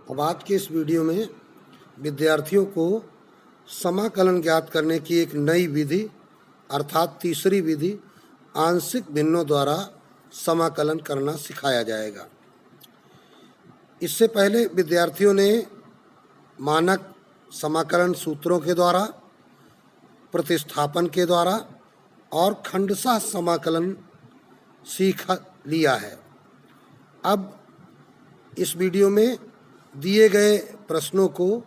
अब आज के इस वीडियो में विद्यार्थियों को समाकलन ज्ञात करने की एक नई विधि अर्थात तीसरी विधि आंशिक भिन्नों द्वारा समाकलन करना सिखाया जाएगा। इससे पहले विद्यार्थियों ने मानक समाकलन सूत्रों के द्वारा, प्रतिस्थापन के द्वारा और खंडशः समाकलन सीख लिया है। अब इस वीडियो में दिए गए प्रश्नों को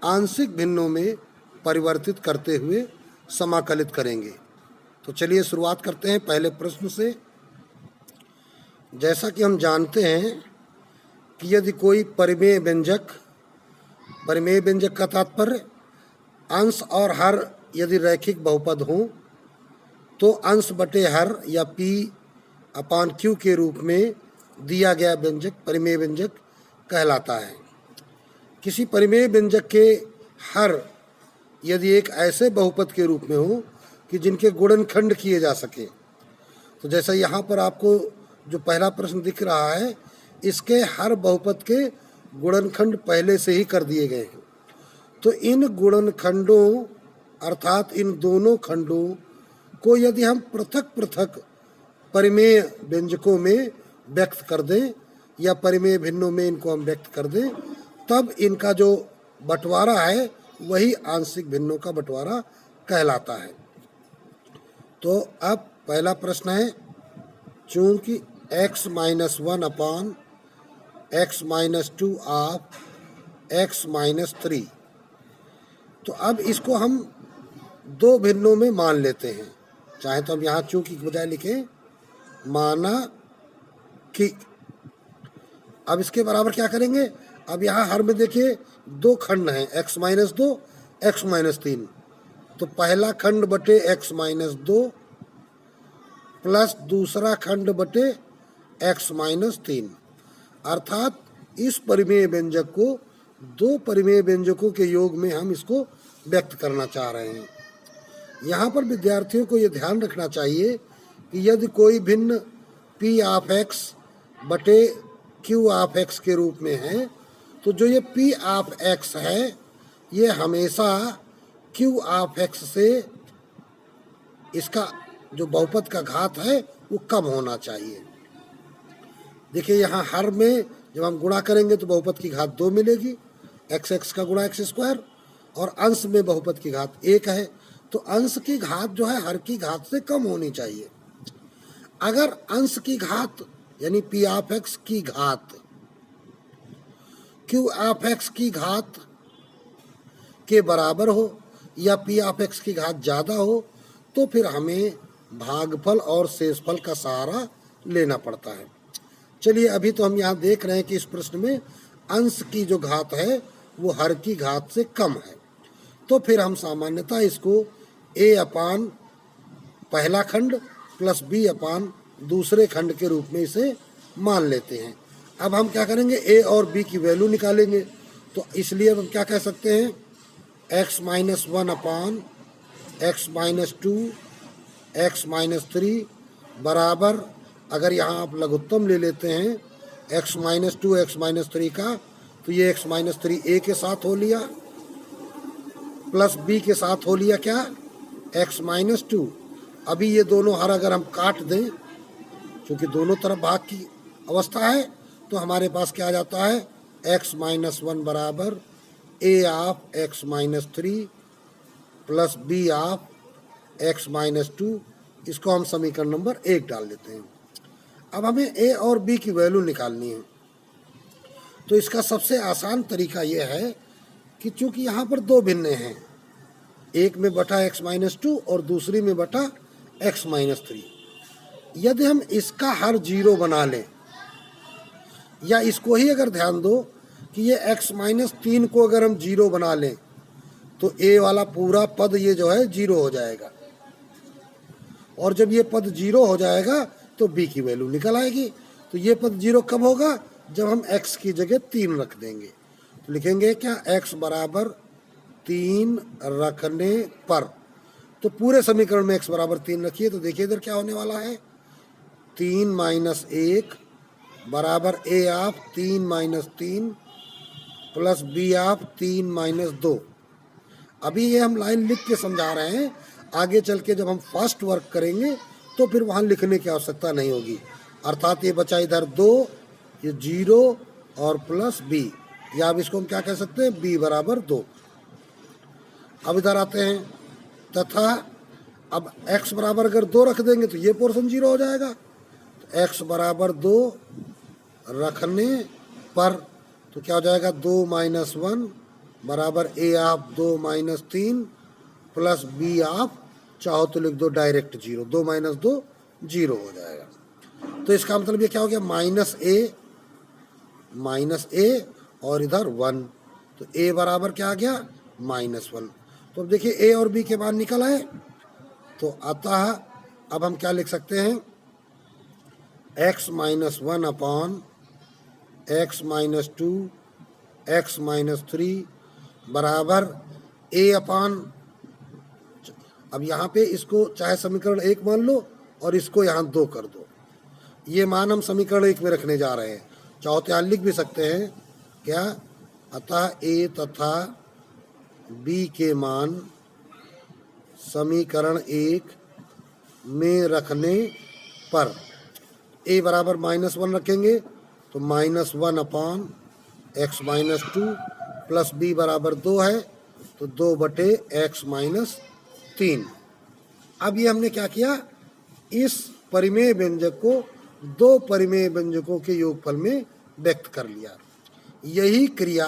आंशिक भिन्नों में परिवर्तित करते हुए समाकलित करेंगे। तो चलिए शुरुआत करते हैं पहले प्रश्न से। जैसा कि हम जानते हैं कि यदि कोई परिमेय व्यंजक का तात्पर्य अंश और हर यदि रैखिक बहुपद हों तो अंश बटे हर या P/Q के रूप में दिया गया व्यंजक परिमेय व्यंजक कहलाता है। किसी परिमेय व्यंजक के हर यदि एक ऐसे बहुपद के रूप में हो कि जिनके गुणनखंड किए जा सके, तो जैसा यहाँ पर आपको जो पहला प्रश्न दिख रहा है, इसके हर बहुपद के गुणनखंड पहले से ही कर दिए गए हैं। तो इन गुणनखंडों अर्थात इन दोनों खंडों को यदि हम पृथक पृथक परिमेय व्यंजकों में व्यक्त कर दें या परिमेय भिन्नों में इनको हम व्यक्त कर दें, तब इनका जो बंटवारा है वही आंशिक भिन्नों का बंटवारा कहलाता है। तो अब पहला प्रश्न है, चूंकि x-1 upon x-2 of x-3, तो अब इसको हम दो भिन्नों में मान लेते हैं। चाहे तो हम यहाँ चूंकि के बजाय लिखें माना कि। अब इसके बराबर क्या करेंगे, अब यहाँ हर में देखिए दो खंड हैं x-2 x-3, तो पहला खंड बटे x-2 प्लस दूसरा खंड बटे x-3, अर्थात इस परिमेय व्यंजक को दो परिमेय व्यंजकों के योग में हम इसको व्यक्त करना चाह रहे हैं। यहाँ पर विद्यार्थियों को ये ध्यान रखना चाहिए कि यदि कोई भिन्न P ऑफ x बटे Q ऑफ x के रूप में है, तो जो ये P ऑफ x है ये हमेशा Q ऑफ x से इसका जो बहुपद का घात है वो कम होना चाहिए। देखिए यहाँ हर में जब हम गुणा करेंगे तो बहुपद की घात 2 मिलेगी, x का गुणा x², और अंश में बहुपद की घात 1 है, तो अंश की घात जो है हर की घात से कम होनी चाहिए। अगर अंश की घात यानी P ऑफ x की घात Q ऑफ x की घात के बराबर हो या P ऑफ x की घात ज़्यादा हो, तो फिर हमें भागफल और शेषफल का सहारा लेना पड़ता है। चलिए अभी तो हम यहाँ देख रहे हैं कि इस प्रश्न में अंश की जो घात है वो हर की घात से कम है, तो फिर हम सामान्यतः इसको a अपान पहला खंड प्लस b अपान दूसरे खंड के रूप में इसे मान लेते हैं। अब हम क्या करेंगे, a और b की वैल्यू निकालेंगे। तो इसलिए हम क्या कह सकते हैं, x-1 अपान x-2 x-3 बराबर, अगर यहाँ आप लघुत्तम ले लेते हैं x-2 x-3 का, तो ये x-3 a के साथ हो लिया प्लस b के साथ हो लिया क्या, x-2। अभी ये दोनों हर अगर हम काट दें, क्योंकि दोनों तरफ भाग की अवस्था है, तो हमारे पास क्या आ जाता है, x-1 बराबर a of x-3 plus b of x-2। इसको हम समीकरण नंबर 1 डाल देते हैं। अब हमें a और b की वैल्यू निकालनी है। तो इसका सबसे आसान तरीका यह है कि चूंकि यहाँ पर दो भिन्नें हैं, एक में बटा x-2 और दूसरी में बटा x-3, यदि हम इसका हर 0 बना लें, या इसको ही अगर ध्यान दो कि ये x-3 को अगर हम 0 बना लें, तो a वाला पूरा पद ये जो है 0 हो जाएगा, और जब ये पद 0 हो जाएगा तो b की वैल्यू निकल आएगी। तो ये पद 0 कब होगा, जब हम x की जगह 3 रख देंगे। तो लिखेंगे क्या, x बराबर 3 रखने पर, तो पूरे समीकरण में x बराबर 3 रखिए। तो देखिए इधर क्या होने वाला है, 3 - 1 बराबर a of 3 - 3 plus B of 3 minus 2। अभी ये हम लाइन लिख के समझा रहे हैं, आगे चल के जब हम फास्ट वर्क करेंगे तो फिर वहाँ लिखने की आवश्यकता नहीं होगी। अर्थात ये बचा इधर 2, ये 0 और प्लस बी, या अब इसको हम क्या कह सकते हैं, b बराबर 2। अब इधर आते हैं, तथा अब x बराबर अगर 2 रख देंगे तो ये पोर्शन 0 हो जाएगा। तो x बराबर 2 रखने पर तो क्या हो जाएगा, 2 माइनस 1 बराबर a of 2 minus 3 plus b of, चाहो तो लिख दो डायरेक्ट 0, 2 माइनस 2 0 हो जाएगा। तो इसका मतलब ये क्या हो गया, माइनस a और इधर 1, तो a बराबर क्या आ गया, -1। तो अब देखिए a और b के मान निकल आए, तो अतः अब हम क्या लिख सकते हैं, x minus 1 upon x minus 2 x minus 3 बराबर a अपॉन, अब यहाँ पे इसको चाहे समीकरण 1 मान लो और इसको यहाँ 2 कर दो। ये मान हम समीकरण 1 में रखने जा रहे हैं, चाहो तो यहाँ लिख भी सकते हैं क्या, अतः a तथा b के मान समीकरण 1 में रखने पर a बराबर -1 रखेंगे तो -1 upon x minus 2 plus b बराबर 2 है तो 2 बटे x माइनस 3। अब ये हमने क्या किया, इस परिमेय व्यंजक को दो परिमेय व्यंजकों के योगफल में व्यक्त कर लिया। यही क्रिया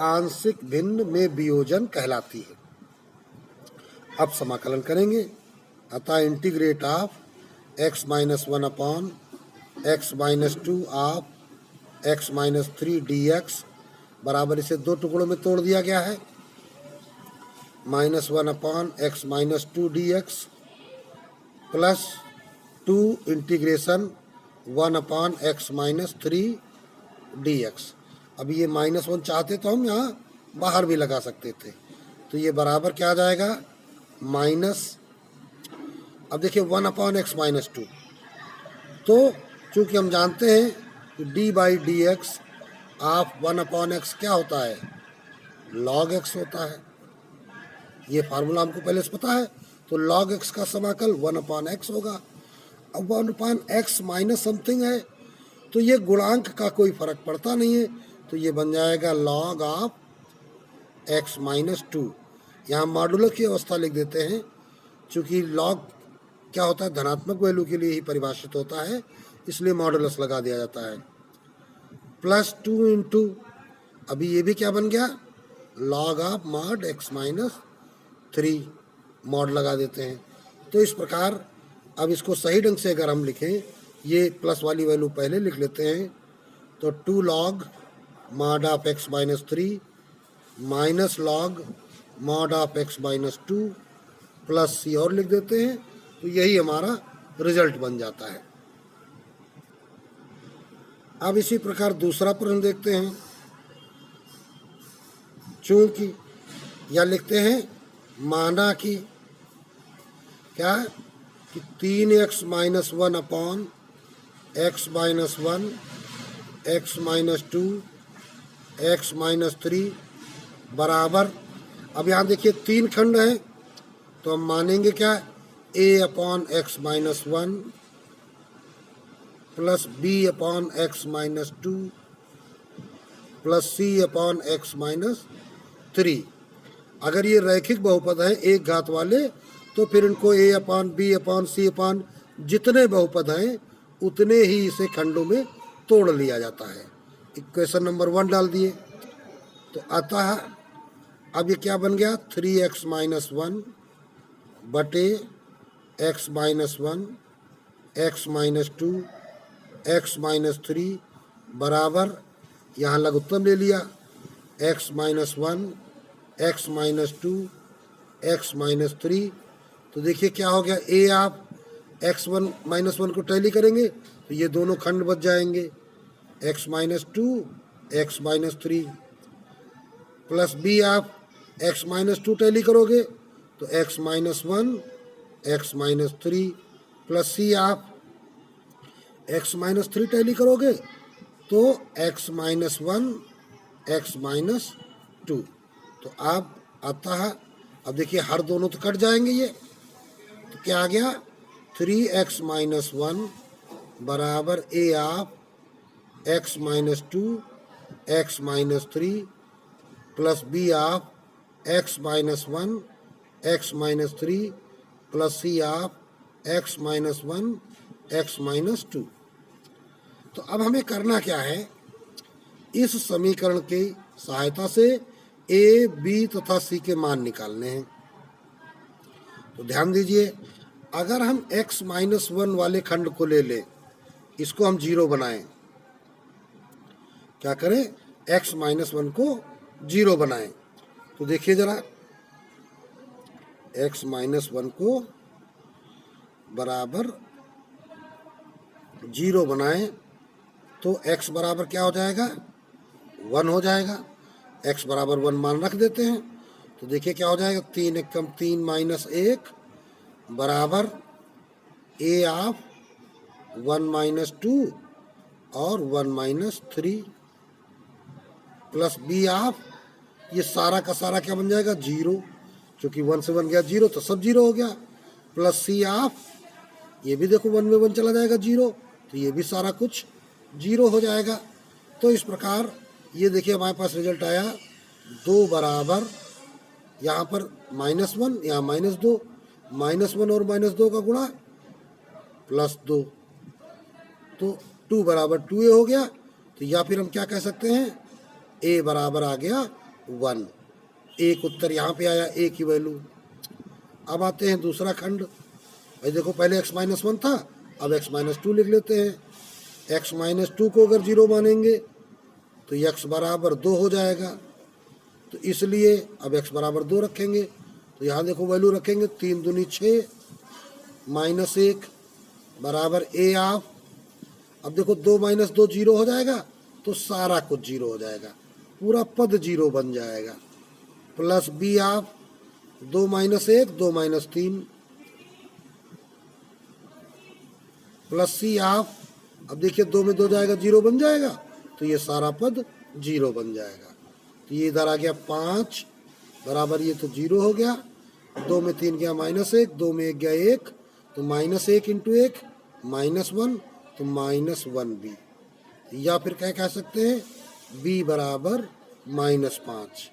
आंशिक भिन्न में वियोजन कहलाती है। अब समाकलन करेंगे, अतः integrate of x minus 1 upon x minus 2 of x minus 3 dx बराबर, इसे दो टुकड़ों में तोड़ दिया गया है, -1 upon x minus 2 dx plus 2 integration 1 upon x minus 3 dx। अब ये -1 चाहते तो हम यहाँ बाहर भी लगा सकते थे, तो ये बराबर क्या आ जाएगा, माइनस, अब देखिए 1 अपॉन एक्स माइनस 2, तो चूँकि हम जानते हैं कि D by D x of 1 upon x क्या होता है, लॉग एक्स होता है। ये फार्मूला हमको पहले से पता है, तो लॉग एक्स का समाकल 1 अपॉन एक्स होगा। अब 1 अपॉन एक्स माइनस समथिंग है, तो ये गुणांक का कोई फर्क पड़ता नहीं है, तो ये बन जाएगा लॉग ऑफ एक्स माइनस 2। यहाँ मॉडुलस की अवस्था लिख देते हैं, चूँकि लॉग क्या होता है, धनात्मक वैल्यू के लिए ही परिभाषित होता है, इसलिए मॉडुलस लगा दिया जाता है। प्लस 2 इंटू, अभी ये भी क्या बन गया, log of mod x minus 3, mod लगा देते हैं। तो इस प्रकार अब इसको सही ढंग से अगर हम लिखें, ये प्लस वाली वैल्यू पहले लिख लेते हैं, तो 2 log mod of x minus 3 minus log mod of x minus 2 plus c और लिख देते हैं, तो यही हमारा रिजल्ट बन जाता है। अब इसी प्रकार दूसरा प्रश्न देखते हैं, चूंकि या लिखते हैं माना कि क्या कि 3x minus 1 upon x minus 1 x minus 2 x minus 3 बराबर, अब यहाँ देखिए 3 खंड हैं, तो हम मानेंगे क्या, a upon x minus 1 plus b upon x minus 2 plus c upon x minus 3। अगर ये रैखिक बहुपद हैं एक घात वाले, तो फिर इनको a upon b upon c upon जितने बहुपद हैं उतने ही इसे खंडों में तोड़ लिया जाता है। इक्वेशन नंबर 1 डाल दिए, तो अतः अब ये क्या बन गया, 3x माइनस 1 बटे x minus 1 x minus 2 x minus 3 बराबर, यहाँ लघुत्तम ले लिया, x minus 1 x minus 2 x minus 3, तो देखिए क्या हो गया, a आप x1 माइनस 1 को टैली करेंगे तो ये दोनों खंड बच जाएंगे, x minus 2 x minus 3 plus b आप x माइनस 2 टैली करोगे तो x minus 1 x minus 3 plus c आप x माइनस 3 टैली करोगे तो x minus 1 x minus two. तो अब आता है, अब देखिए हर दोनों तो कट जाएंगे ये, तो क्या आ गया 3x-1 बराबर a of x minus two x minus three plus B of x minus one x minus three plus C of x minus one x minus two. तो अब हमें करना क्या है, इस समीकरण की सहायता से ए बी तथा सी के मान निकालने हैं। तो ध्यान दीजिए, अगर हम x माइनस वन वाले खंड को ले लें, इसको हम जीरो बनाएं, क्या करें, x माइनस वन को जीरो बनाएं। तो देखिए जरा, x माइनस वन को बराबर जीरो बनाएं तो x बराबर क्या हो जाएगा, वन हो जाएगा। x बराबर वन मान रख देते हैं, तो देखिए क्या हो जाएगा, 3 एकम 3 माइनस 1 बराबर ए ऑफ 1 माइनस 2 और 1 माइनस 3 प्लस बी ऑफ, ये सारा का सारा क्या बन जाएगा, जीरो, क्योंकि 1 से 1 गया जीरो तो सब जीरो हो गया, प्लस सी ऑफ, ये भी देखो 1 में 1 चला जाएगा जीरो, तो ये भी सारा कुछ जीरो हो जाएगा। तो इस प्रकार ये देखिए हमारे पास रिजल्ट आया 2 बराबर, यहाँ पर माइनस वन, यहाँ माइनस दो, माइनस वन और माइनस दो का गुणा प्लस दो, तो 2 बराबर 2a हो गया। तो या फिर हम क्या कह सकते हैं, a बराबर आ गया 1, एक उत्तर यहाँ पे आया, a की वैल्यू। अब आते हैं दूसरा खंड, भाई देखो पहले x माइनस वन था, अब x माइनस टू लिख लेते हैं। x माइनस टू को अगर जीरो मानेंगे तो x बराबर 2 हो जाएगा, तो इसलिए अब x बराबर 2 रखेंगे। तो यहाँ देखो वैल्यू रखेंगे, 3 दूनी 6 माइनस 1 बराबर ए ऑफ, अब देखो 2 माइनस 2 जीरो हो जाएगा, तो सारा कुछ जीरो हो जाएगा, पूरा पद जीरो बन जाएगा, प्लस बी ऑफ 2 माइनस 1 2 माइनस 3 प्लस सी ऑफ, अब देखिए 2 में 2 जाएगा जीरो बन जाएगा, तो ये सारा पद जीरो बन जाएगा। तो ये इधर आ गया 5 बराबर, ये तो जीरो हो गया, 2 में 3 गया माइनस 1, 2 में 1 गया 1, तो माइनस 1 इंटू 1 माइनस 1, तो माइनस 1 बी, या फिर क्या कह सकते हैं, b बराबर माइनस 5।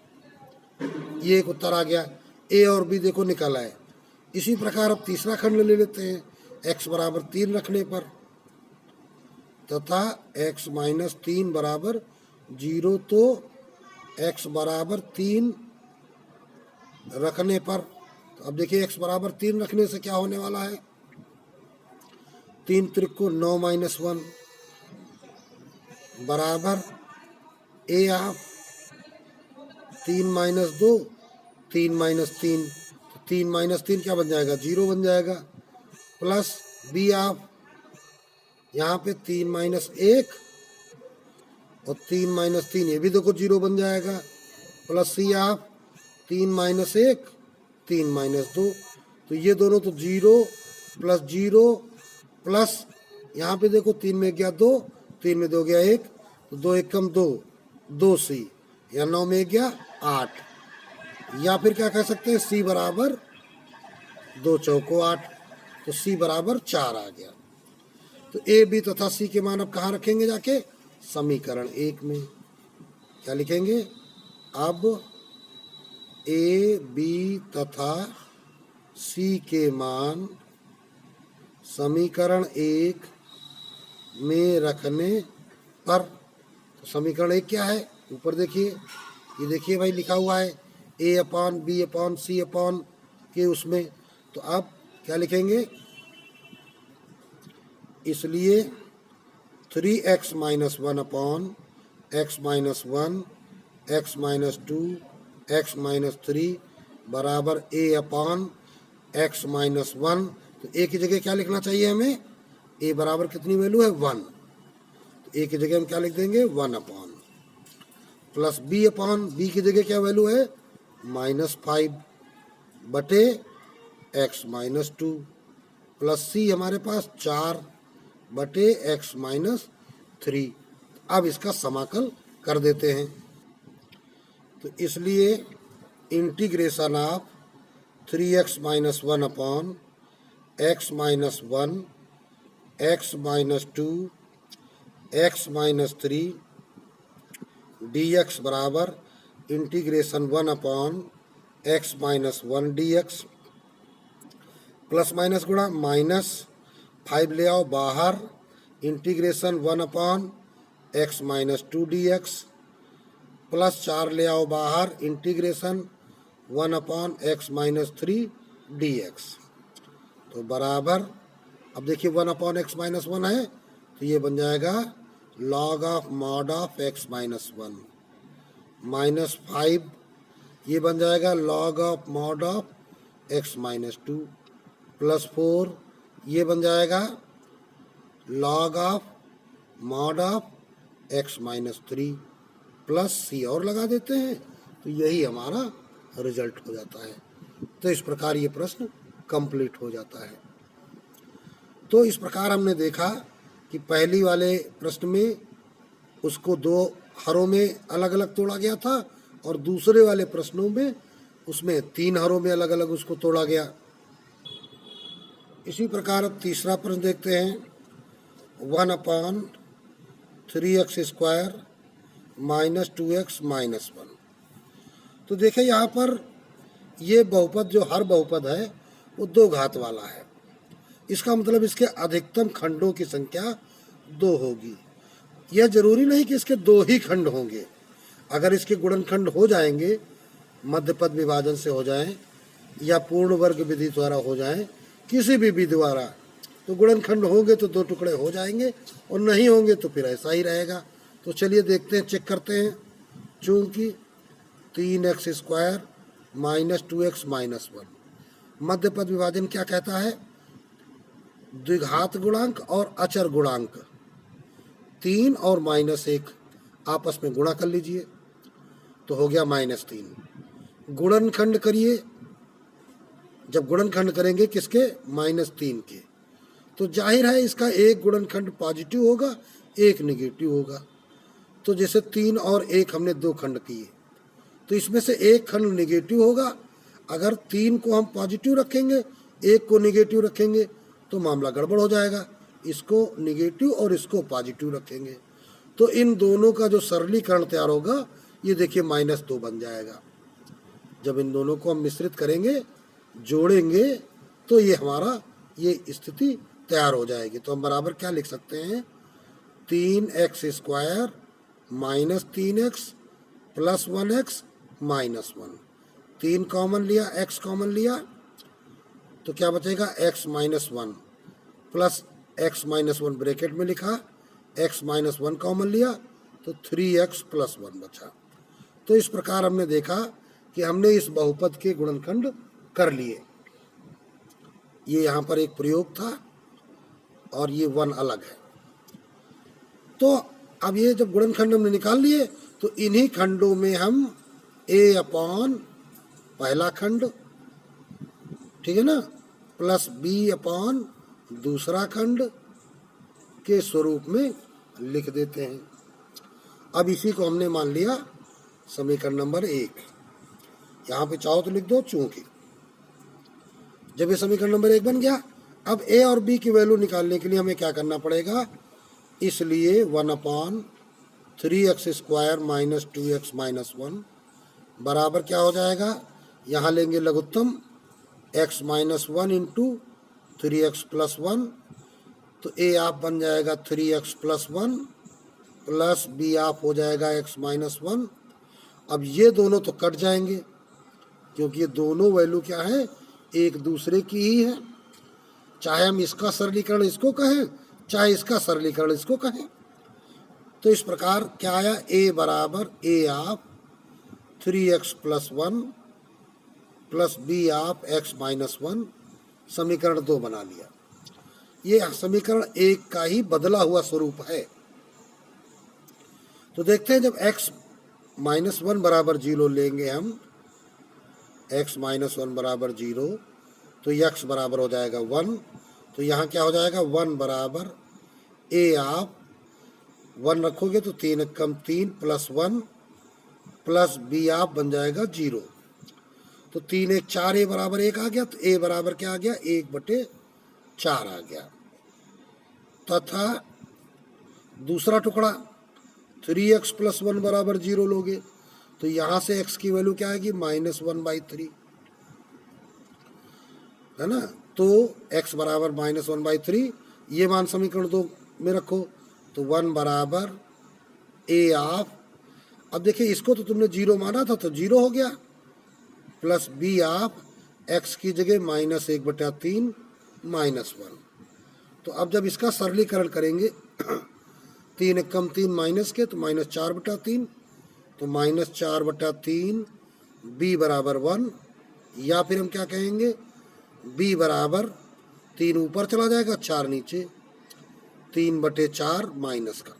ये एक उत्तर आ गया, a और b देखो निकल आए। इसी प्रकार अब तीसरा खंड ले लेते हैं, x बराबर 3 रखने पर तथा x माइनस 3 बराबर 0, तो x बराबर 3 रखने पर, तो अब देखिए x बराबर 3 रखने से क्या होने वाला है, 3 त्रिको 9 माइनस 1 बराबर ए ऑफ 3 माइनस 2 3 माइनस 3, तो 3 माइनस 3 क्या बन जाएगा, जीरो बन जाएगा, प्लस बी ऑफ, यहाँ पे 3 माइनस 1 और 3 माइनस 3, ये भी देखो जीरो बन जाएगा, प्लस सी ऑफ 3 माइनस 1 3 माइनस 2, तो ये दोनों तो जीरो प्लस जीरो प्लस, यहाँ पे देखो 3 में गया 2, 3 में 2 गया 1, तो 2 एक कम 2 2 सी, या 9 में 1 गया 8, या फिर क्या कह सकते हैं, सी बराबर 2 चौको 8, तो सी बराबर 4 आ गया। तो ए बी तथा सी के मान अब कहाँ रखेंगे, जाके समीकरण 1 में। क्या लिखेंगे, अब ए बी तथा सी के मान समीकरण 1 में रखने पर, तो समीकरण 1 क्या है, ऊपर देखिए, ये देखिए भाई लिखा हुआ है ए अपॉन बी अपॉन सी अपॉन के उसमें, तो अब क्या लिखेंगे, इसलिए 3x minus 1 upon x minus 1 x minus 2 x minus 3 बराबर a अपॉन x माइनस 1, तो a की जगह क्या लिखना चाहिए हमें, a बराबर कितनी वैल्यू है 1, तो a की जगह हम क्या लिख देंगे 1 upon, plus b upon b की जगह क्या वैल्यू है माइनस 5 बटे x माइनस 2, प्लस c हमारे पास 4 बटे x माइनस 3। अब इसका समाकल कर देते हैं, तो इसलिए integration of 3x minus 1 upon x minus 1, x minus 2, x minus 3 dx बराबर integration 1 upon x minus 1 dx, plus minus गुणा माइनस 5 ले आओ बाहर, integration 1 upon x minus 2 dx, plus 4 ले आओ बाहर, integration 1 upon x minus 3 dx। तो बराबर, अब देखिए 1 अपॉन x माइनस 1 है तो ये बन जाएगा log of mod of x minus 1, minus 5 ये बन जाएगा log of mod of x minus 2, plus 4 ये बन जाएगा log of mod of x minus 3, plus c और लगा देते हैं तो यही हमारा रिजल्ट हो जाता है। तो इस प्रकार ये प्रश्न कंप्लीट हो जाता है। तो इस प्रकार हमने देखा कि पहली वाले प्रश्न में उसको दो हरों में अलग अलग तोड़ा गया था और दूसरे वाले प्रश्नों में उसमें 3 हरों में अलग अलग उसको तोड़ा गया। इसी प्रकार अब तीसरा प्रश्न देखते हैं, 1 upon 3x square minus 2x minus 1। तो देखें यहाँ पर ये बहुपद जो हर बहुपद है वो 2 घात वाला है, इसका मतलब इसके अधिकतम खंडों की संख्या 2 होगी। यह जरूरी नहीं कि इसके 2 ही खंड होंगे, अगर इसके गुणनखंड हो जाएंगे, मध्यपद विभाजन से हो जाएं या पूर्ण वर्ग विधि द्वारा हो जाएं, किसी भी विधि द्वारा, तो गुणनखंड होंगे तो 2 टुकड़े हो जाएंगे और नहीं होंगे तो फिर ऐसा ही रहेगा। तो चलिए देखते हैं, चेक करते हैं। चूंकि 3x square minus 2x minus 1, मध्यपद विभाजन क्या कहता है, द्विघात गुणांक और अचर गुणांक 3 और माइनस 1 आपस में गुणा कर लीजिए तो हो गया -3। गुणनखंड करिए, जब गुणनखंड करेंगे किसके, -3 के, तो जाहिर है इसका एक गुणनखंड पॉजिटिव होगा, एक निगेटिव होगा। तो जैसे 3 और 1 हमने 2 खंड किए तो इसमें से एक खंड निगेटिव होगा। अगर 3 को हम पॉजिटिव रखेंगे, 1 को निगेटिव रखेंगे तो मामला गड़बड़ हो जाएगा। इसको निगेटिव और इसको पॉजिटिव रखेंगे तो इन दोनों का जो सरलीकरण तैयार होगा ये देखिए -2 बन जाएगा। जब इन दोनों को हम मिश्रित करेंगे, जोड़ेंगे, तो ये हमारा ये स्थिति तैयार हो जाएगी। तो हम बराबर क्या लिख सकते हैं, 3x square minus 3x plus 1x minus 1। 3 common लिया, x कॉमन लिया तो क्या बचेगा, x minus 1 plus x minus 1 bracket में लिखा, x माइनस 1 कॉमन लिया तो 3x प्लस 1 बचा। तो इस प्रकार हमने देखा कि हमने इस बहुपद के गुणनखंड कर लिए। ये यहाँ पर एक प्रयोग था और ये 1 अलग है। तो अब ये जब गुणनखंड हमने निकाल लिए तो इन्हीं खंडों में हम a अपॉन पहला खंड, ठीक है ना, प्लस b अपॉन दूसरा खंड के स्वरूप में लिख देते हैं। अब इसी को हमने मान लिया समीकरण नंबर 1। यहाँ पे चाहो तो लिख दो, चूंकि जब ये समीकरण नंबर 1 बन गया, अब a और b की वैल्यू निकालने के लिए हमें क्या करना पड़ेगा, इसलिए 1 upon 3x square minus 2x minus 1 बराबर क्या हो जाएगा, यहाँ लेंगे लघुत्तम x minus 1 into 3x plus 1, तो a आप बन जाएगा 3x प्लस 1 प्लस b आप हो जाएगा x माइनस 1। अब ये दोनों तो कट जाएंगे क्योंकि ये दोनों वैल्यू क्या है, एक दूसरे की ही है। चाहे हम इसका सरलीकरण इसको कहें, चाहे इसका सरलीकरण इसको कहें। तो इस प्रकार क्या आया, a बराबर a आप 3x प्लस 1 प्लस b आप x माइनस 1, समीकरण 2 बना लिया। ये समीकरण 1 का ही बदला हुआ स्वरूप है। तो देखते हैं, जब x माइनस 1 बराबर 0 लेंगे हम, x माइनस 1 बराबर 0 तो x बराबर हो जाएगा 1। तो यहाँ क्या हो जाएगा, 1 बराबर a आप 1 रखोगे तो 3 कम 3 प्लस 1 प्लस बी ऑफ बन जाएगा 0। तो 3 1 4 ए बराबर 1 आ गया, तो ए बराबर क्या आ गया 1/4 आ गया। तथा दूसरा टुकड़ा 3x + 1 बराबर 0 लोगे तो यहाँ से x की वैल्यू क्या आएगी -1/3, है ना। तो x बराबर -1/3, ये मान समीकरण 2 में रखो, तो 1 बराबर a ऑफ, अब देखिए इसको तो तुमने 0 माना था तो 0 हो गया, प्लस b ऑफ x की जगह -1/3 -1। तो अब जब इसका सरलीकरण करेंगे 3 × 3 माइनस के, तो -4/3, तो -4/3 b बराबर 1, या फिर हम क्या कहेंगे b बराबर 3 ऊपर चला जाएगा 4 नीचे, 3/4 माइनस का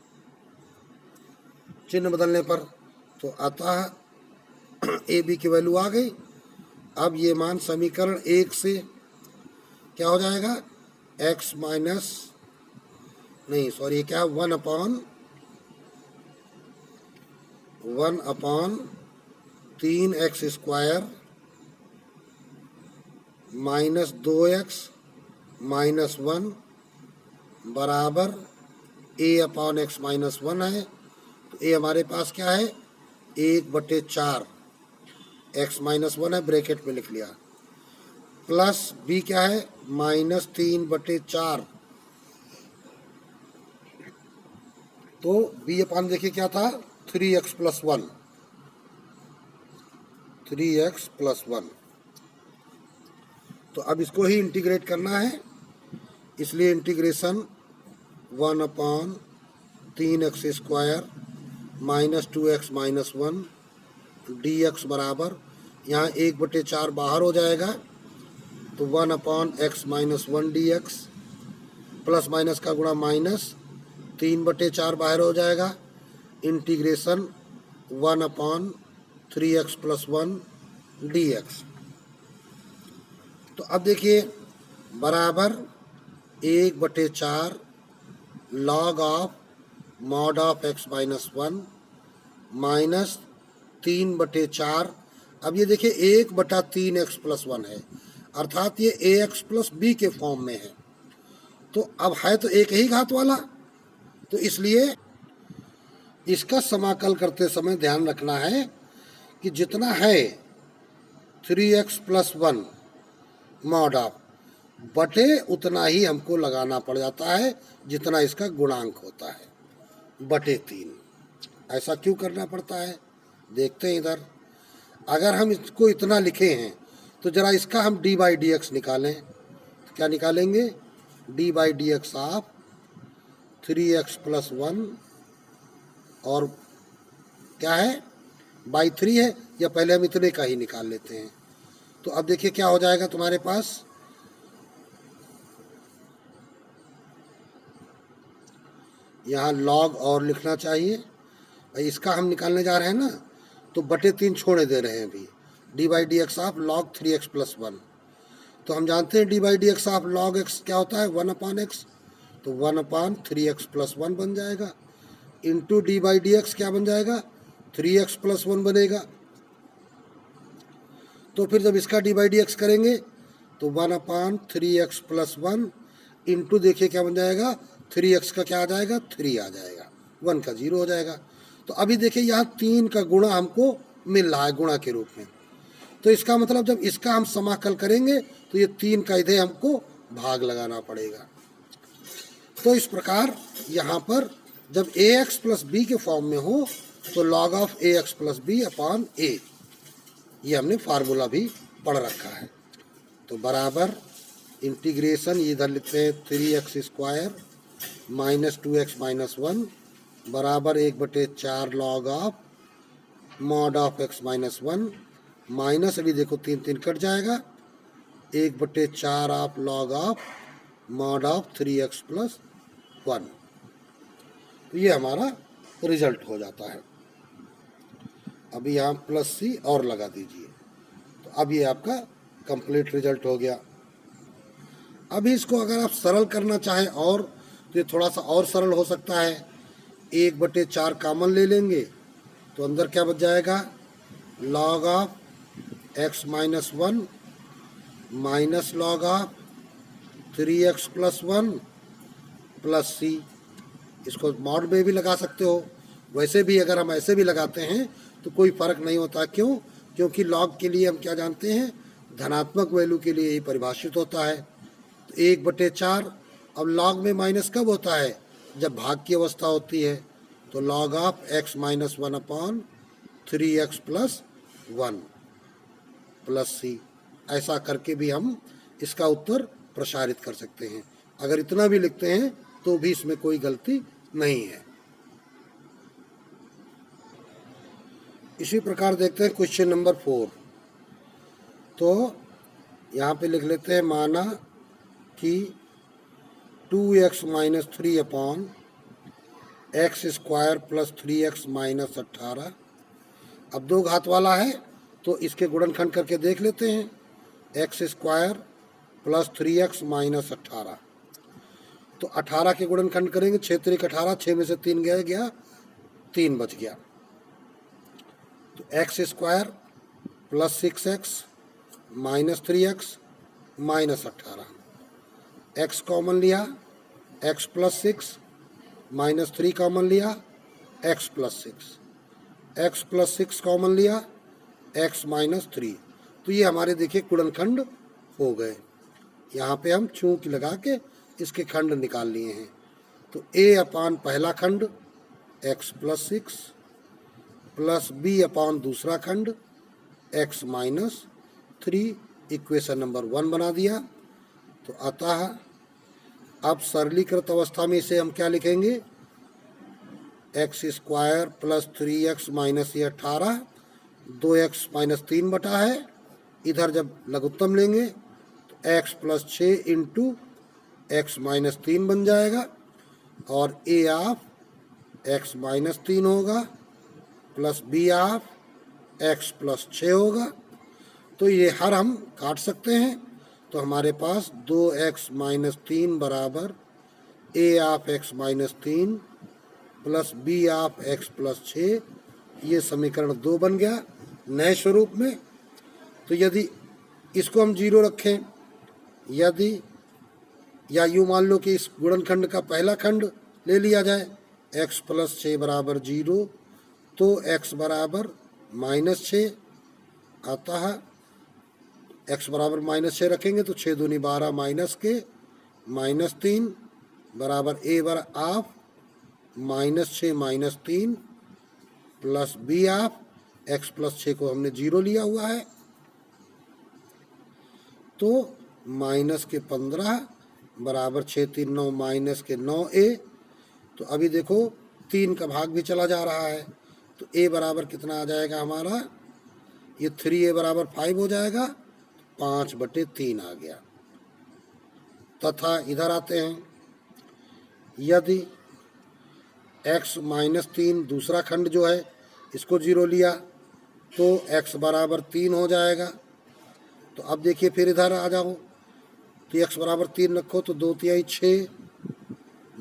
चिन्ह बदलने पर, तो अतः ए बी की वैल्यू आ गई। अब ये मान समीकरण 1 से क्या हो जाएगा x माइनस नहीं सॉरी क्या 1/3x² माइनस 2x माइनस 1 बराबर a/x माइनस 1 है। तो a हमारे पास क्या है 1/4, x माइनस 1 है ब्रैकेट में लिख लिया, प्लस b क्या है -3/4। तो b अपन देखिए क्या था 3x + 1, 3x + 1। तो अब इसको ही इंटीग्रेट करना है, इसलिए integration 1/3x² minus 2x minus 1 dx बराबर, यहाँ 1/4 बाहर हो जाएगा, तो 1/x minus 1 dx, plus minus का गुणा माइनस 3/4 बाहर हो जाएगा, इंटीग्रेशन 1/3x + 1 dx। तो अब देखिए बराबर 1/4 log of mod of x minus 1 minus 3/4। अब ये देखिए 1/3x + 1 है, अर्थात ये ax + b के फॉर्म में है। तो अब है तो एक ही घात वाला, तो इसलिए इसका समाकल करते समय ध्यान रखना है कि जितना है 3x + 1 mod ऑफ बटे उतना ही हमको लगाना पड़ जाता है जितना इसका गुणांक होता है बटे 3। ऐसा क्यों करना पड़ता है देखते हैं इधर। अगर हम इसको इतना लिखे हैं तो जरा इसका हम d/dx निकालें, तो क्या निकालेंगे d/dx ऑफ 3x + 1 और क्या है /3 है, या पहले हम इतने का ही निकाल लेते हैं। तो अब देखिए क्या हो जाएगा तुम्हारे पास, यहाँ log और लिखना चाहिए, इसका हम निकालने जा रहे हैं ना, तो बटे 3 छोड़े दे रहे हैं अभी, d/dx ऑफ log 3x + 1। तो हम जानते हैं d/dx ऑफ log x क्या होता है 1/x, तो 1/3x + 1 बन जाएगा, इंटू d/dx क्या बन जाएगा 3x + 1 बनेगा। तो फिर जब इसका d/dx करेंगे तो 1/3x + 1 इंटू देखिए क्या बन जाएगा 3x का क्या आ जाएगा 3 आ जाएगा, 1 का 0 हो जाएगा। तो अभी देखिए यहाँ 3 का गुणा हमको मिल रहा है गुणा के रूप में, तो इसका मतलब जब इसका हम समाकल करेंगे तो ये 3 का इधर हमको भाग लगाना पड़ेगा। तो इस प्रकार यहाँ पर जब ax + b के फॉर्म में हो तो log of ax + b upon a, ये हमने फार्मूला भी पढ़ रखा है। तो बराबर इंटीग्रेशन इधर लिखते हैं 3x² माइनस 2x माइनस 1 बराबर 1/4 log of mod of x minus 1 minus, अभी देखो 3 3 कट जाएगा, 1/4 of log of mod of 3x + 1। तो ये हमारा रिजल्ट हो जाता है। अभी यहाँ +c और लगा दीजिए, तो अब ये आपका कंप्लीट रिजल्ट हो गया। अभी इसको अगर आप सरल करना चाहें और तो ये थोड़ा सा और सरल हो सकता है, 1/4 कॉमन ले लेंगे तो अंदर क्या बच जाएगा log of x minus 1 minus log of 3x plus 1 plus c। इसको मॉड में भी लगा सकते हो, वैसे भी अगर हम ऐसे भी लगाते हैं तो कोई फ़र्क नहीं होता। क्यों? क्योंकि log के लिए हम क्या जानते हैं, धनात्मक वैल्यू के लिए यही परिभाषित होता है। तो 1/4। अब log में माइनस कब होता है? जब भाग की अवस्था होती है। तो log of x minus 1 upon 3x plus 1 plus c। ऐसा करके भी हम इसका उत्तर प्रसारित कर सकते हैं। अगर इतना भी लिखते हैं तो भी इसमें कोई गलती नहीं है। इसी प्रकार देखते हैं क्वेश्चन नंबर 4। तो यहाँ पे लिख लेते हैं, माना कि 2x minus 3 upon x square plus 3x minus 18। अब दो घात वाला है तो इसके गुणनखंड करके देख लेते हैं। X square plus 3x minus 18। तो 18 के गुणनखंड करेंगे, 6 3 18, 6 में से 3 गया 3 बच गया। तो x square plus 6x minus 3x minus 18। X common लिया, x प्लस 6 माइनस 3 कॉमन लिया, x plus 6। x plus 6 common लिया, x माइनस 3। तो ये हमारे देखिए गुणनखंड हो गए। यहाँ पे हम चूंकि लगा के इसके खंड निकाल लिए हैं। तो a अपान पहला खंड x प्लस 6 प्लस b अपान दूसरा खंड x माइनस 3 इक्वेशन नंबर 1 बना दिया। तो अतः अब सरलीकृत अवस्था में इसे हम क्या लिखेंगे, x square plus 3x minus ये 18, 2x माइनस 3 बटा है। इधर जब लघुत्तम लेंगे तो x plus 6 into x minus 3 बन जाएगा और a ऑफ x माइनस 3 होगा plus b of x plus 6 होगा। तो ये हर हम काट सकते हैं। तो हमारे पास 2x माइनस 3 बराबर a of x minus 3 plus b of x plus 6, ये समीकरण 2 बन गया नए स्वरूप में। तो यदि इसको हम 0 रखें, यदि या यूँ मान लो कि इस गुणनखंड का पहला खंड ले लिया जाए x प्लस 6 बराबर 0, तो x बराबर माइनस 6। अतः x बराबर माइनस 6 रखेंगे तो 6 दूनी 12 माइनस के माइनस 3 बराबर a बर of minus 6 minus 3 plus b of x plus 6 को हमने 0 लिया हुआ है। तो माइनस के 15 बराबर 6 3 9 माइनस के 9a। तो अभी देखो 3 का भाग भी चला जा रहा है। तो a बराबर कितना आ जाएगा हमारा, ये 3a बराबर 5 हो जाएगा, 5/3 आ गया। तथा इधर आते हैं, यदि x माइनस 3 दूसरा खंड जो है इसको 0 लिया तो x बराबर 3 हो जाएगा। तो अब देखिए फिर इधर आ जाओ, तो x बराबर 3 रखो तो 2 तिहाई 6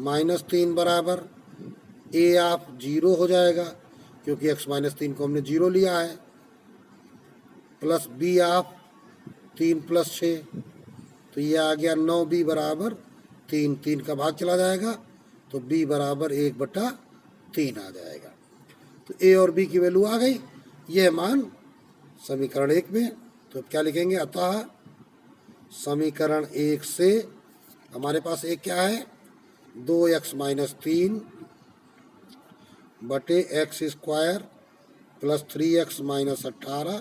माइनस 3 बराबर a ऑफ 0 हो जाएगा, क्योंकि x माइनस 3 को हमने 0 लिया है, प्लस b ऑफ 3 प्लस 6। तो ये आ गया 9b बराबर 3, 3 का भाग चला जाएगा तो b बराबर 1/3 आ जाएगा। तो a और b की वैल्यू आ गई, यह मान समीकरण 1 में। तो क्या लिखेंगे, अतः समीकरण 1 से हमारे पास एक क्या है, 2x माइनस 3 बटे x square plus 3x minus 18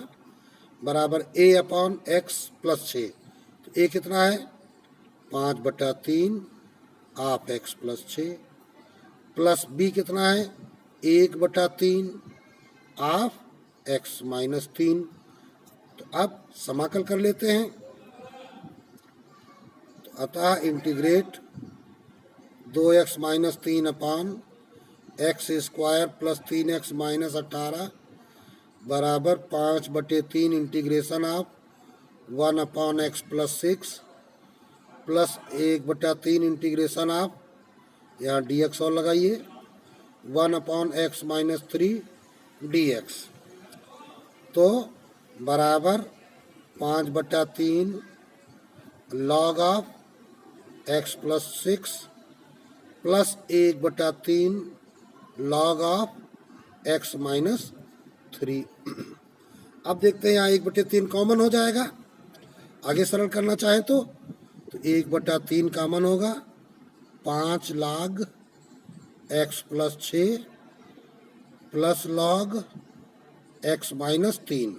बराबर a अपॉन x प्लस 6। तो a कितना है, 5/3 of x plus 6 plus b कितना है, 1/3 ऑफ x माइनस 3। तो अब समाकल कर लेते हैं। तो अतः integrate 2x minus 3 upon x square plus 3x minus 18 बराबर 5/3 integration of 1 upon x plus 6 plus 1/3 integration of, यहाँ dx और लगाइए, 1 अपॉन एक्स माइनस 3 dx। तो बराबर 5/3 log of x plus 6 plus 1/3 log of x minus 3। अब देखते हैं यहाँ 1/3 कॉमन हो जाएगा, आगे सरल करना चाहे तो 1/3 कॉमन होगा, 5 log x plus 6 plus log x minus 3।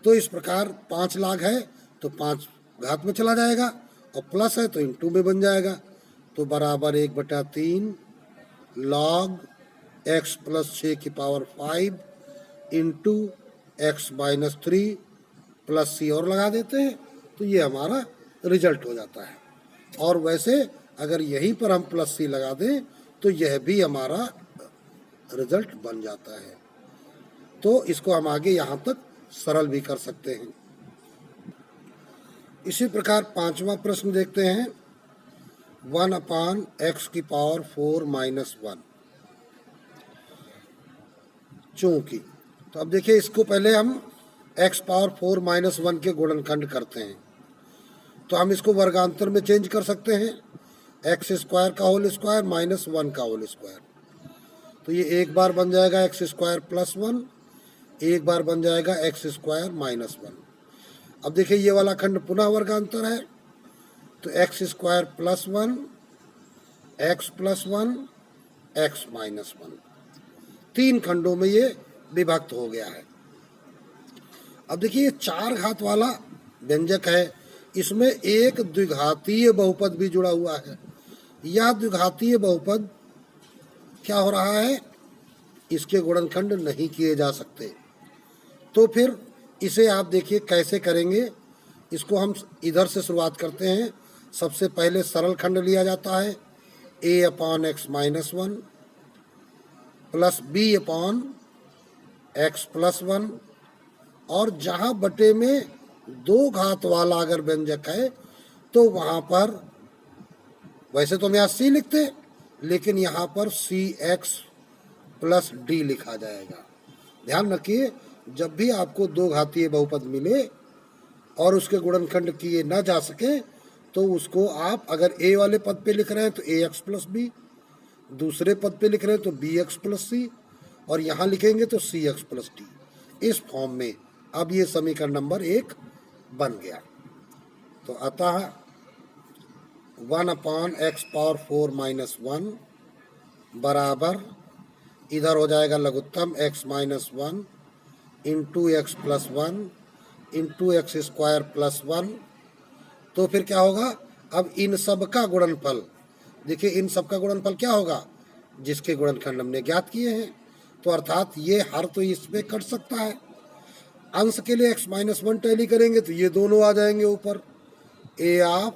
तो इस प्रकार 5 log है तो 5 घात में चला जाएगा और प्लस है तो इंटू में बन जाएगा, तो बराबर 1/3 log x प्लस 6 की power 5 into x minus 3 plus c और लगा देते हैं तो ये हमारा रिजल्ट हो जाता है। और वैसे अगर यहीं पर हम प्लस c लगा दें तो यह भी हमारा रिजल्ट बन जाता है। तो इसको हम आगे यहाँ तक सरल भी कर सकते हैं। इसी प्रकार 5वां प्रश्न देखते हैं, 1/x की पावर 4 माइनस 1 चूंकि। तो अब देखिए इसको पहले हम x पावर 4 माइनस 1 के गुणनखंड करते हैं, तो हम इसको वर्गांतर में चेंज कर सकते हैं, x स्क्वायर का होल स्क्वायर माइनस 1 का होल स्क्वायर। तो ये एक बार बन जाएगा x स्क्वायर प्लस 1, एक बार बन जाएगा x स्क्वायर माइनस 1। अब देखिए ये वाला खंड पुनः वर्गांतर है, तो x square plus 1 x plus 1 x minus 1, 3 खंडों में ये विभक्त हो गया है। अब देखिए ये 4 घात वाला व्यंजक है, इसमें एक द्विघातीय बहुपद भी जुड़ा हुआ है। यह द्विघातीय बहुपद क्या हो रहा है, इसके गुणनखंड नहीं किए जा सकते। तो फिर इसे आप देखिए कैसे करेंगे। इसको हम इधर से शुरुआत करते हैं। सबसे पहले सरल खंड लिया जाता है a/x minus 1 plus b/x plus 1, और जहाँ बटे में 2 घात वाला अगर व्यंजक है तो वहाँ पर, वैसे तो हम यहाँ c लिखते लेकिन यहाँ पर cx प्लस d लिखा जाएगा। ध्यान रखिए जब भी आपको 2 घातीय बहुपद मिले और उसके गुणनखंड किए ना जा सके तो उसको आप अगर a वाले पद पे लिख रहे हैं तो ax प्लस b, दूसरे पद पे लिख रहे हैं तो bx प्लस c, और यहाँ लिखेंगे तो cx प्लस d। इस फॉर्म में अब ये समीकरण नंबर 1 बन गया। तो अतः 1/x पावर 4 माइनस 1 बराबर, इधर हो जाएगा लघुत्तम x minus 1 into x plus 1 into x square plus 1। तो फिर क्या होगा, अब इन सब का गुणनफल, देखिए इन सब का गुणनफल क्या होगा, जिसके गुणनखंड हमने ज्ञात किए हैं। तो अर्थात ये हर तो इसमें कट सकता है। अंश के लिए x माइनस 1 टैली करेंगे तो ये दोनों आ जाएंगे ऊपर, a of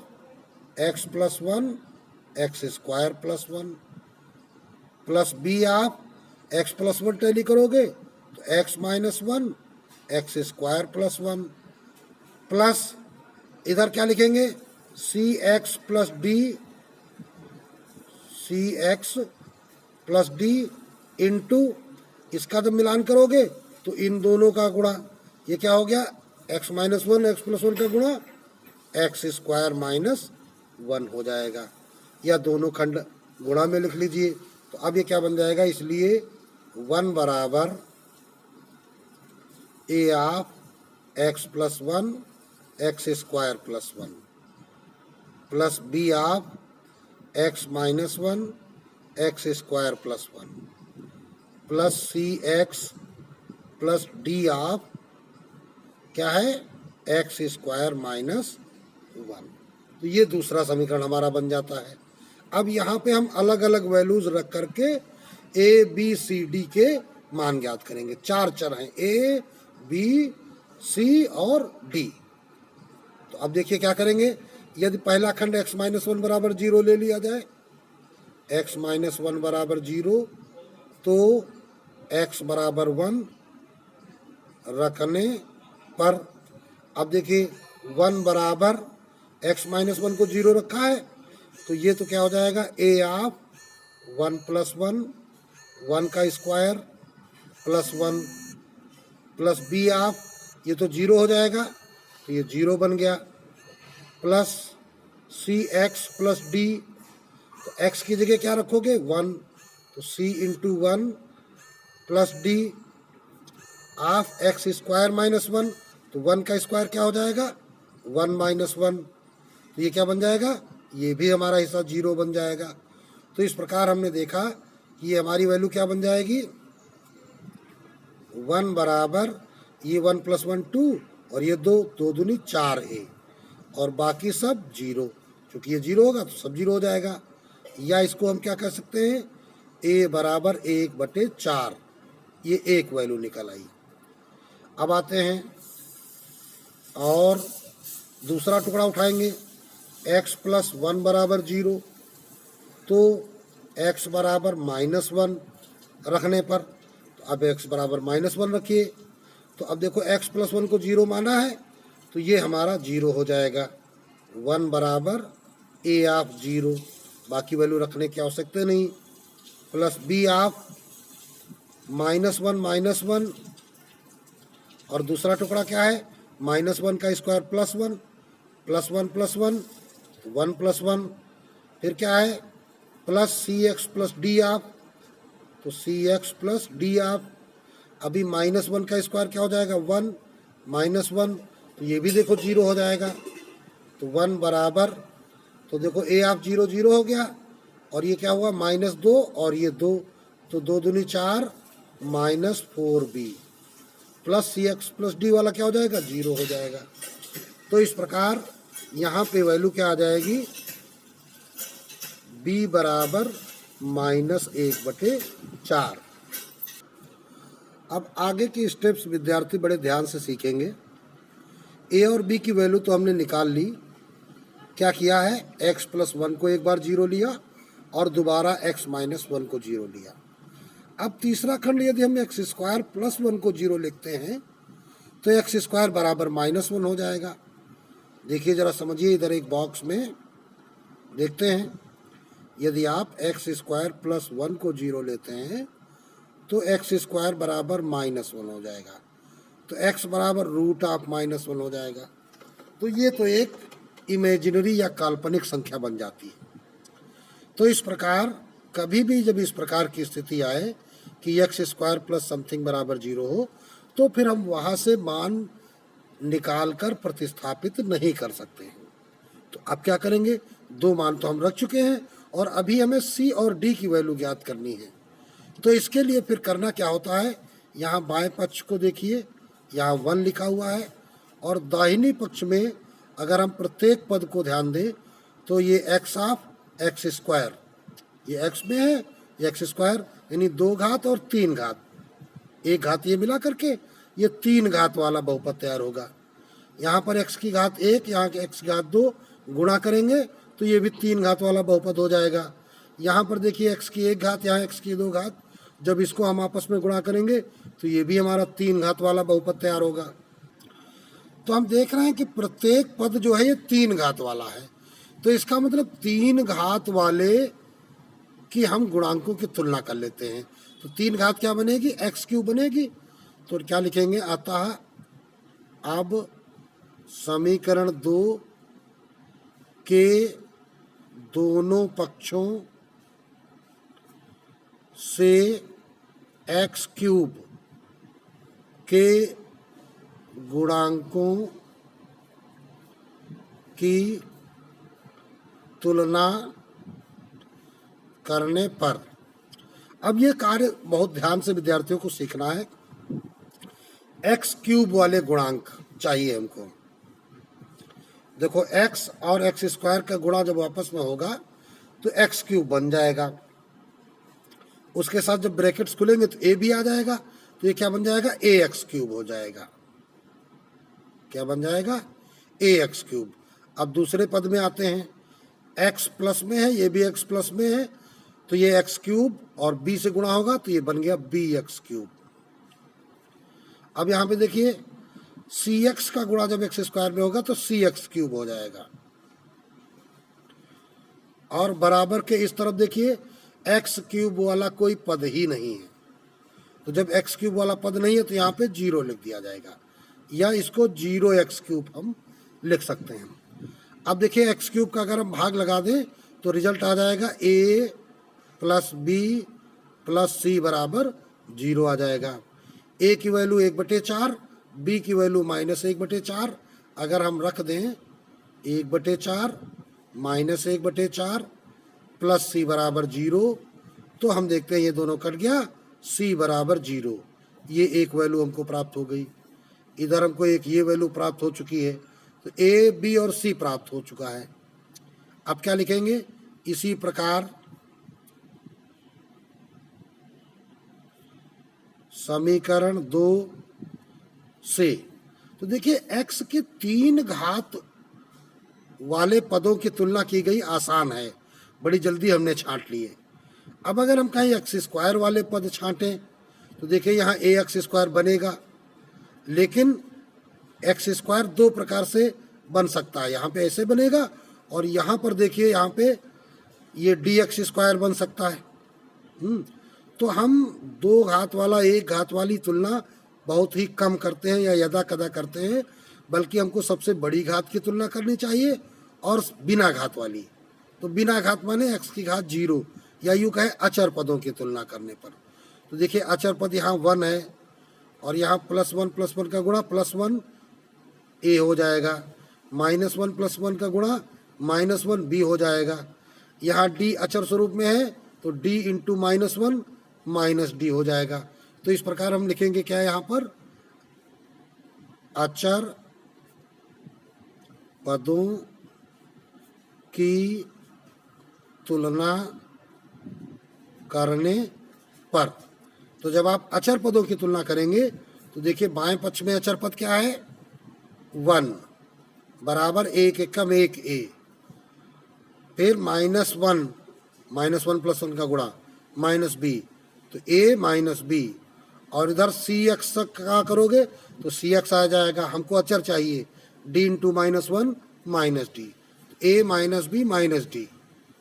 x plus 1 x square plus 1 plus b of x plus 1 tally करोगे तो x minus 1 x square plus 1 plus इधर क्या लिखेंगे cx प्लस d इंटू इसका जब मिलान करोगे तो इन दोनों का गुणा, ये क्या हो गया x माइनस 1 एक्स प्लस 1 का गुणा एक्स स्क्वायर माइनस 1 हो जाएगा, या दोनों खंड गुणा में लिख लीजिए। तो अब ये क्या बन जाएगा, इसलिए 1 बराबर a of x plus 1 x square plus 1 plus b of x minus 1 x square plus 1 plus cx plus d of क्या है एक्स स्क्वायर माइनस 1। तो ये दूसरा समीकरण हमारा बन जाता है। अब यहाँ पे हम अलग अलग वैल्यूज रख करके a b c d के मान ज्ञात करेंगे। 4 चर हैं a b c और d। तो अब देखिए क्या करेंगे, यदि पहला खंड x माइनस 1 बराबर 0 ले लिया जाए, x माइनस 1 बराबर 0, तो x बराबर 1 रखने पर अब देखिए 1 बराबर x माइनस 1 को 0 रखा है तो ये तो क्या हो जाएगा a ऑफ 1 प्लस 1 1 का square plus 1 plus B of, ये तो जीरो हो जाएगा तो ये जीरो बन गया, प्लस सी एक्स प्लस डी, तो एक्स की जगह क्या रखोगे 1, तो c into 1 plus D of x square minus 1, तो 1 का स्क्वायर क्या हो जाएगा 1 माइनस 1, तो ये क्या बन जाएगा, ये भी हमारा हिस्सा जीरो बन जाएगा। तो इस प्रकार हमने देखा कि ये हमारी वैल्यू क्या बन जाएगी, 1 बराबर ये 1 प्लस 1 2 और ये 2, 2 दूनी 4a और बाकी सब जीरो, क्योंकि ये जीरो होगा तो सब जीरो हो जाएगा। या इसको हम क्या कर सकते हैं, a बराबर 1/4, ये एक वैल्यू निकल आई। अब आते हैं और दूसरा टुकड़ा उठाएंगे, x प्लस 1 बराबर 0, तो x बराबर -1 रखने पर, तो अब x बराबर -1 रखिए, तो अब देखो x प्लस 1 को 0 माना है तो ये हमारा 0 हो जाएगा, 1 बराबर a ऑफ 0, बाकी वैल्यू रखने की आवश्यकता नहीं, प्लस b ऑफ -1 और दूसरा टुकड़ा क्या है, -1 का square plus 1 plus 1 plus 1 1 plus 1, फिर क्या है plus C x plus D of, तो C x plus D of, अभी -1 का स्क्वायर क्या हो जाएगा 1 -1, तो ये भी देखो 0 हो जाएगा, तो 1 बराबर, तो देखो a ऑफ 0 0 हो गया और ये क्या हुआ -2 और ये 2, तो 2 दूनी 4 -4b प्लस सी एक्स प्लस डी वाला क्या हो जाएगा 0 हो जाएगा। तो इस प्रकार यहाँ पे वैल्यू क्या आ जाएगी, b बराबर -1/4। अब आगे की स्टेप्स विद्यार्थी बड़े ध्यान से सीखेंगे। a और b की वैल्यू तो हमने निकाल ली, क्या किया है x प्लस 1 को एक बार 0 लिया और दोबारा x माइनस 1 को 0 लिया। अब तीसरा खंड यदि हम एक्स स्क्वायर प्लस 1 को 0 लिखते हैं तो एक्स स्क्वायर बराबर -1 हो जाएगा। देखिए जरा समझिए, इधर एक बॉक्स में देखते हैं, यदि आप एक्स स्क्वायर प्लस 1 को 0 लेते हैं तो एक्स स्क्वायर बराबर -1 हो जाएगा, तो x बराबर रूट ऑफ -1 हो जाएगा। तो ये तो एक इमेजिनरी या काल्पनिक संख्या बन जाती है। तो इस प्रकार कभी भी जब इस प्रकार की स्थिति आए कि एक्स स्क्वायर प्लस समथिंग बराबर 0 हो, तो फिर हम वहाँ से मान निकाल कर प्रतिस्थापित नहीं कर सकते हैं। तो अब क्या करेंगे, दो मान तो हम रख चुके हैं और अभी हमें सी और डी की वैल्यू ज्ञात करनी है। तो इसके लिए फिर करना क्या होता है, यहाँ बाएं पक्ष को देखिए, यहाँ 1 लिखा हुआ है और दाहिनी पक्ष में अगर हम प्रत्येक पद को ध्यान दें तो ये एक्स ऑफ एक्स स्क्वायर, ये एक्स में है, ये एक्स स्क्वायर यानी 2 घात और 3 घात, एक घात ये मिला करके ये 3 घात वाला बहुपद तैयार होगा। यहाँ पर x की घात 1, यहाँ के x की घात 2 गुणा करेंगे तो ये भी 3 घात वाला बहुपद हो जाएगा। यहाँ पर देखिए x की 1 घात, यहाँ x की 2 घात, जब इसको हम आपस में गुणा करेंगे तो ये भी हमारा 3 घात वाला बहुपद तैयार होगा। तो हम देख रहे हैं कि प्रत्येक पद जो है ये 3 घात वाला है, तो इसका मतलब 3 घात वाले की हम गुणांकों की तुलना कर लेते हैं। तो 3 घात क्या बनेगी, x³ बनेगी। तो क्या लिखेंगे, अतः अब समीकरण 2 के दोनों पक्षों से x³ के गुणांकों की तुलना करने पर, अब ये कार्य बहुत ध्यान से विद्यार्थियों को सीखना है। x³ वाले गुणांक चाहिए हमको। देखो x और एक्स स्क्वायर का गुणा जब आपस में होगा तो x³ बन जाएगा, उसके साथ जब ब्रैकेट्स खुलेंगे तो a भी आ जाएगा, तो ये क्या बन जाएगा, ax³ हो जाएगा। क्या बन जाएगा, ax³। अब दूसरे पद में आते हैं, x प्लस में है, ये भी x प्लस में है, तो ये x³ और b से गुणा होगा तो ये बन गया bx³। अब यहाँ पे देखिए cx का गुणा जब एक्स स्क्वायर में होगा तो cx³ हो जाएगा, और बराबर के इस तरफ देखिए x³ वाला कोई पद ही नहीं है, तो जब एक्स क्यूब वाला पद नहीं है तो यहाँ पे 0 लिख दिया जाएगा, या इसको 0x क्यूब हम लिख सकते हैं। अब देखिए एक्स क्यूब का अगर हम भाग लगा दें तो रिजल्ट आ जाएगा a प्लस बी प्लस सी बराबर 0 आ जाएगा। a की वैल्यू 1/4, b की वैल्यू -1/4। अगर हम रख दें 1/4 -1/4 प्लस c बराबर 0, तो हम देखते हैं ये दोनों कट गया, c बराबर 0। ये एक वैल्यू हमको प्राप्त हो गई। इधर हमको एक ये वैल्यू प्राप्त हो चुकी है, तो a, b और c प्राप्त हो चुका है। अब क्या लिखेंगे, इसी प्रकार समीकरण 2 से, तो देखिए x के 3 घात वाले पदों की तुलना की गई, आसान है, बड़ी जल्दी हमने छांट लिए। अब अगर हम कहें एक्स स्क्वायर वाले पद छांटें तो देखिए यहाँ ax² बनेगा, लेकिन एक्स स्क्वायर 2 प्रकार से बन सकता है। यहाँ पे ऐसे बनेगा और यहाँ पर देखिए यहाँ पे ये dx² बन सकता है। तो हम 2 घात वाला 1 घात वाली तुलना बहुत ही कम करते हैं या यदा कदा करते हैं, बल्कि हमको सबसे बड़ी घात की तुलना करनी चाहिए और बिना घात वाली। तो बिना घात माने x की घात 0, या यूँ कहे अचर पदों की तुलना करने पर। तो देखिए अचर पद यहाँ 1 है और यहाँ +1 का गुणा +1 a हो जाएगा, -1 का गुणा -1 b हो जाएगा। यहाँ d अचर स्वरूप में है तो d इंटू -1 -d हो जाएगा। तो इस प्रकार हम लिखेंगे क्या है यहाँ पर, अचर पदों की तुलना करने पर। तो जब आप अचर पदों की तुलना करेंगे तो देखिए बाएं पक्ष में अचर पद क्या है, 1 बराबर 1 एकम 1 a, फिर -1 +1 का गुणा -b, तो a - b, और इधर cx का करोगे तो cx आ जाएगा। हमको अचर चाहिए d into -1 -d, a -b -d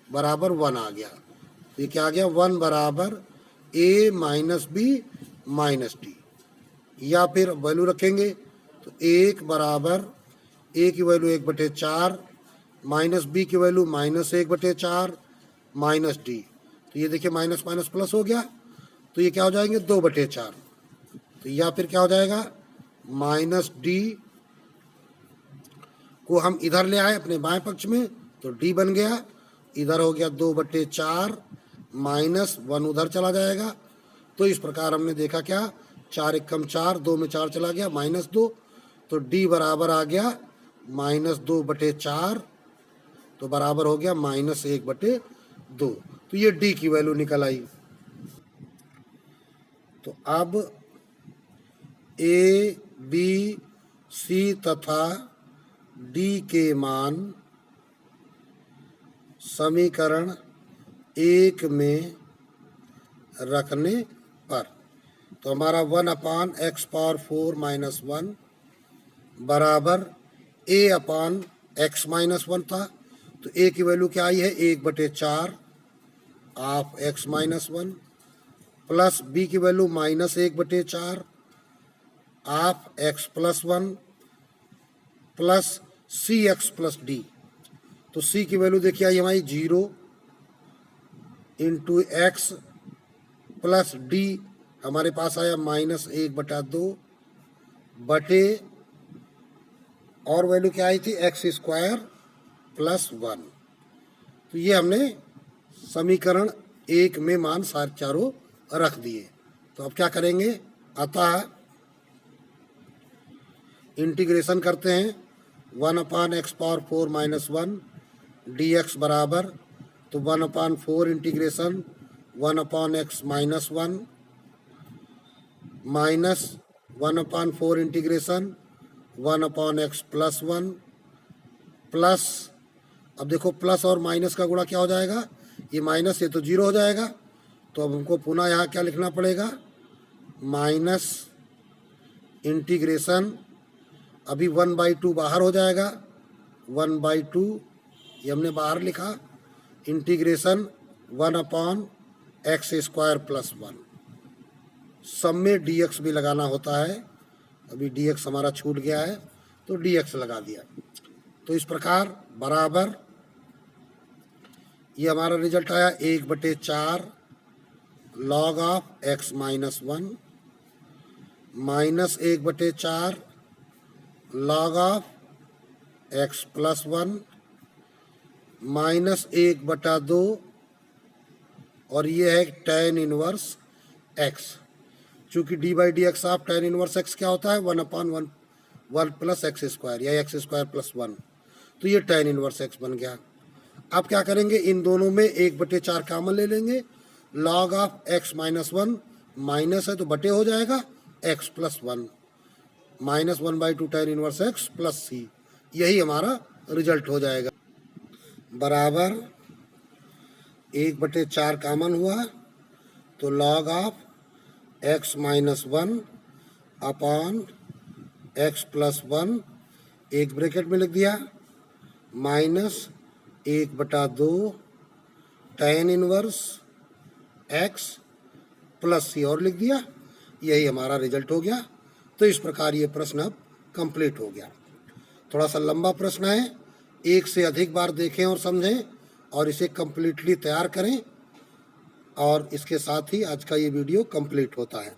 बराबर 1 आ गया। तो ये क्या आ गया, 1 बराबर a -b -d। या फिर वैल्यू रखेंगे तो 1 बराबर a की वैल्यू 1/4 -b की वैल्यू -1/4 -d। तो ये देखिए माइनस माइनस प्लस हो गया, तो ये क्या हो जाएंगे 2/4। तो या फिर क्या हो जाएगा, -d को हम इधर ले आए अपने बाएं पक्ष में तो d बन गया, इधर हो गया 2/4 -1 उधर चला जाएगा। तो इस प्रकार हमने देखा क्या, 4 एकम 4, 2 में 4 चला गया -2, तो d बराबर आ गया -2/4, तो बराबर हो गया -1/2। तो ये d की वैल्यू निकल आई। तो अब a, b, c तथा d के मान समीकरण 1 में रखने पर, तो हमारा 1/x⁴ -1 बराबर a/x-1 था। तो a की वैल्यू क्या आई है, 1/4 ऑफ x-1, प्लस b की value -1/4 of x+1 plus cx+d। तो c की वैल्यू देखिए आई हमारी 0 इंटू x प्लस d हमारे पास आया -1/2 बटे, और वैल्यू क्या आई थी x² + 1। तो ये हमने समीकरण 1 में मान सारे चारों रख दिए। तो अब क्या करेंगे, अतः इंटीग्रेशन करते हैं 1/x⁴ -1 dx बराबर, तो 1/4 integration 1/x-1 minus 1/4 integration 1/x+1 plus, अब देखो प्लस और माइनस का गुणा क्या हो जाएगा, ये माइनस ये तो 0 हो जाएगा। तो अब हमको पुनः यहाँ क्या लिखना पड़ेगा, माइनस इंटीग्रेशन, अभी 1/2 बाहर हो जाएगा, 1/2 ये हमने बाहर लिखा, इंटीग्रेशन 1/x² + 1। सम में dx भी लगाना होता है। अभी dx हमारा छूट गया है तो dx लगा दिया। तो इस प्रकार बराबर ये हमारा रिजल्ट आया 1/4 log of x minus 1 minus 1/4 log of x plus 1 minus 1/2 और ये है tan इनवर्स x। चूंकि d by D x of tan inverse x क्या होता है 1/1 प्लस एक्स स्क्वायर या एक्स स्क्वायर प्लस 1, तो ये tan इनवर्स x बन गया। अब क्या करेंगे, इन दोनों में 1/4 कॉमन ले लेंगे। log of x minus 1 minus है तो बटे हो जाएगा x plus 1 minus 1/2 tan inverse x plus c, यही हमारा रिजल्ट हो जाएगा। बराबर 1/4 कॉमन हुआ तो log of x minus 1 upon x plus 1 एक ब्रैकेट में लिख दिया minus 1/2 tan inverse x plus c और लिख दिया, यही हमारा रिजल्ट हो गया। तो इस प्रकार ये प्रश्न अब कंप्लीट हो गया। थोड़ा सा लंबा प्रश्न है, एक से अधिक बार देखें और समझें और इसे कंप्लीटली तैयार करें, और इसके साथ ही आज का ये वीडियो कंप्लीट होता है।